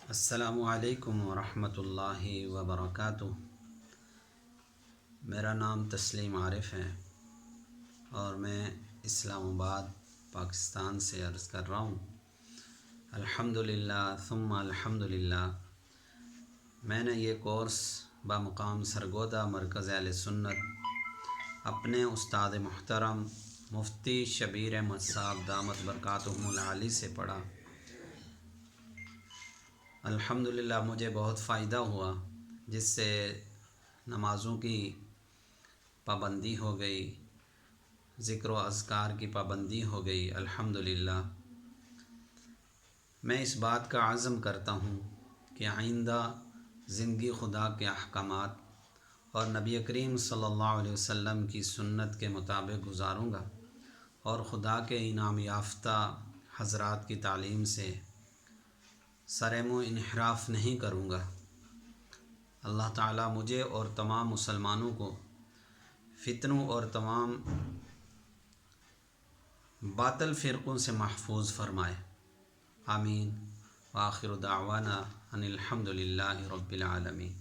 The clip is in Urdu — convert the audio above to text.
السلام علیکم ورحمۃ اللہ وبرکاتہ۔ میرا نام تسلیم عارف ہے اور میں اسلام آباد پاکستان سے عرض کر رہا ہوں۔ الحمدللہ ثم الحمدللہ، میں نے یہ کورس بمقام سرگودا مرکز اہل سنت اپنے استاد محترم مفتی شبیر احمد صاحب دامت برکاتہم العالی سے پڑھا۔ الحمدللہ مجھے بہت فائدہ ہوا، جس سے نمازوں کی پابندی ہو گئی، ذکر و اذکار کی پابندی ہو گئی۔ الحمدللہ میں اس بات کا عزم کرتا ہوں کہ آئندہ زندگی خدا کے احکامات اور نبی کریم صلی اللہ علیہ وسلم کی سنت کے مطابق گزاروں گا اور خدا کے انعام یافتہ حضرات کی تعلیم سے سرمو انحراف نہیں کروں گا۔ اللہ تعالیٰ مجھے اور تمام مسلمانوں کو فتنوں اور تمام باطل فرقوں سے محفوظ فرمائے، آمین۔ وآخر دعوانا ان الحمد للہ رب العالمین۔